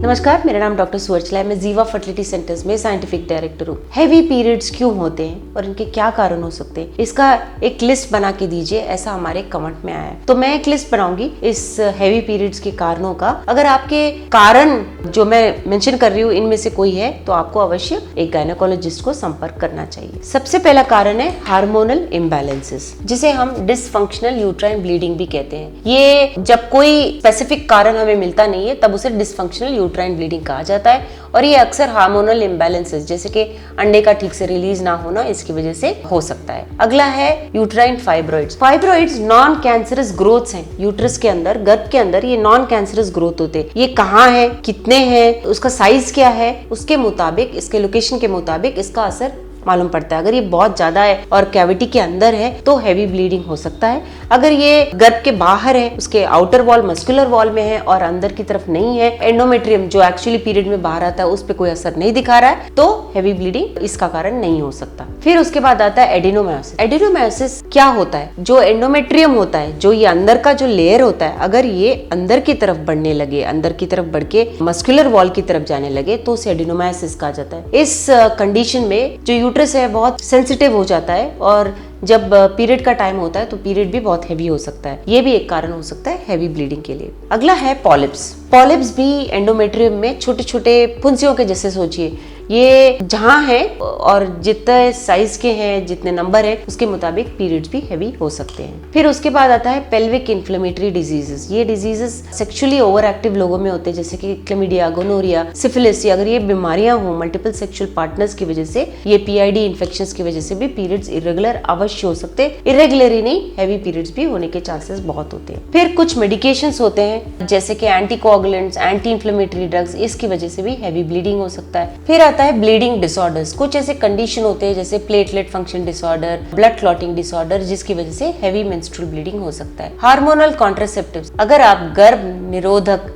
नमस्कार, मेरा नाम डॉक्टर सुवर्चला है। मैं जीवा फर्टिलिटी सेंटर्स में साइंटिफिक डायरेक्टर हूँ। हैवी पीरियड्स क्यों होते हैं और इनके क्या कारण हो सकते हैं, इसका एक लिस्ट बना के दीजिए, ऐसा हमारे कमेंट में आया है। तो मैं एक लिस्ट बनाऊंगी इस हैवी पीरियड्स के कारणों का। अगर आपके कारण जो मैं मेंशन कर रही हूँ इनमें से कोई है तो आपको अवश्य एक गायनेकोलॉजिस्ट को संपर्क करना चाहिए। सबसे पहला कारण है हार्मोनल इम्बैलेंसेस, जिसे हम डिसफंक्शनल यूट्राइन ब्लीडिंग भी कहते हैं। ये जब कोई स्पेसिफिक कारण हमें मिलता नहीं है तब उसे डिसफंक्शनल यूट्राइन ब्लीडिंग कहा जाता है, और ये अक्सर हार्मोनल इम्बैलेंसेस जैसे कि अंडे का ठीक से रिलीज ना होना, इसकी वजह से हो सकता है। अगला है uterine fibroids. Fibroids non cancerous growths हैं यूट्रस के अंदर, गर्भ के अंदर। ये नॉन कैंसरस ग्रोथ होते हैं। ये कहाँ है, कितने हैं, उसका साइज क्या है, उसके मुताबिक, इसके लोकेशन के मुताबिक इसका असर मालूम पड़ता है। अगर ये बहुत ज्यादा है और कैविटी के अंदर है तो हैवी ब्लीडिंग हो सकता है। अगर ये गर्भ के बाहर है, उसके आउटर वॉल मस्कुलर वॉल में है और अंदर की तरफ नहीं है, एंडोमेट्रियम जो एक्चुअली पीरियड में बाहर आता है उस पे कोई असर नहीं दिखा रहा है, तो हैवी ब्लीडिंग इसका कारण नहीं हो सकता। फिर उसके बाद आता है एडिनोमायोसिस। एडिनोमायोसिस क्या होता है? जो एंडोमेट्रियम होता है, जो ये अंदर का जो लेयर होता है, अगर ये अंदर की तरफ बढ़ने लगे, अंदर की तरफ बढ़ के मस्कुलर वॉल की तरफ जाने लगे तो उसे एडिनोमायोसिस कहा जाता है। इस कंडीशन में जो यूट्रस है बहुत सेंसिटिव हो जाता है और जब पीरियड का टाइम होता है तो पीरियड भी बहुत हैवी हो सकता है। ये भी एक कारण हो सकता है हैवी ब्लीडिंग के लिए। अगला है पॉलिप्स। पॉलिप्स भी एंडोमेट्रियम में छोटे छोटे फुंसियों के जैसे सोचिए, ये जहाँ है और जितने साइज के हैं, जितने नंबर है, उसके मुताबिक पीरियड्स भी हैवी हो सकते हैं। फिर उसके बाद आता है पेल्विक इन्फ्लेमेटरी डिजीजेस। ये डिजीजेस सेक्सुअली ओवर एक्टिव लोगों में होते हैं, जैसे कि क्लेमिडिया, गोनोरिया, सिफिलिस। अगर ये बीमारियां हो मल्टीपल सेक्सुअल पार्टनर्स की वजह से, ये पीआईडी इन्फेक्शंस की वजह से भी पीरियड्स इरेगुलर अवश्य हो सकते हैं। इरेगुलर ही नहीं, हैवी पीरियड्स भी होने के चांसेस बहुत होते हैं। फिर कुछ मेडिकेशंस होते हैं जैसे कि एंटीकोगुलेंट्स, एंटी इन्फ्लेमेटरी ड्रग्स, इसकी वजह से भी हैवी ब्लीडिंग हो सकता है। फिर आता है ब्लीडिंग डिसऑर्डर्स। कुछ ऐसे कंडीशन होते हैं जैसे platelet function disorder, blood clotting disorder, जिसकी वजह से हैवी मेंस्ट्रुअल ब्लीडिंग हो सकता है। Hormonal contraceptives. अगर आप गर्भ निरोधक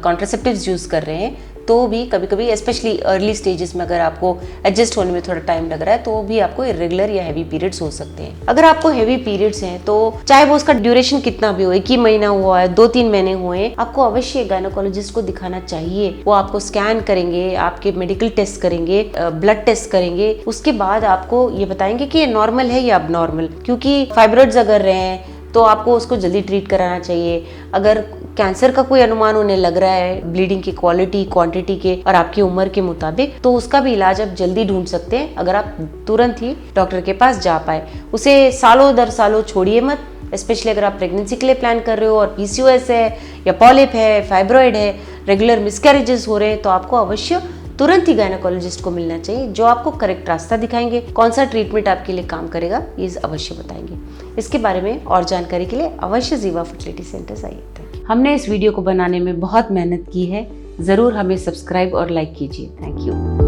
कॉन्ट्रासेप्टिव्स यूज कर रहे हैं तो भी कभी कभी स्पेशली अर्ली स्टेजेस में अगर आपको एडजस्ट होने में थोड़ा टाइम लग रहा है तो भी आपको इरेगुलर या हैवी पीरियड्स हो सकते हैं। अगर आपको हैवी पीरियड्स हैं तो चाहे वो उसका ड्यूरेशन कितना भी हो, 1 ही महीना हुआ है, 2-3 महीने हुए हैं, आपको अवश्य गायनेकोलॉजिस्ट को दिखाना चाहिए। वो आपको स्कैन करेंगे, आपके मेडिकल टेस्ट करेंगे, ब्लड टेस्ट करेंगे, उसके बाद आपको ये बताएंगे कि ये नॉर्मल है या अब नॉर्मल। क्योंकि फाइब्रॉइड्स अगर रहे हैं तो आपको उसको जल्दी ट्रीट कराना चाहिए। अगर कैंसर का कोई अनुमान उन्हें लग रहा है ब्लीडिंग की क्वालिटी, क्वांटिटी के और आपकी उम्र के मुताबिक, तो उसका भी इलाज आप जल्दी ढूंढ सकते हैं अगर आप तुरंत ही डॉक्टर के पास जा पाए। उसे सालों दर सालों छोड़िए मत, स्पेशली अगर आप प्रेगनेंसी के लिए प्लान कर रहे हो और पीसीओएस है या पॉलिप है, फाइब्रॉइड है, रेगुलर मिसकैरेजेस हो रहे हैं, तो आपको अवश्य तुरंत ही गायनेकोलॉजिस्ट को मिलना चाहिए, जो आपको करेक्ट रास्ता दिखाएंगे, कौन सा ट्रीटमेंट आपके लिए काम करेगा ये अवश्य बताएंगे। इसके बारे में और जानकारी के लिए अवश्य जीवा फर्टिलिटी सेंटर्स आइए। हमने इस वीडियो को बनाने में बहुत मेहनत की है, ज़रूर हमें सब्सक्राइब और लाइक कीजिए। Thank you.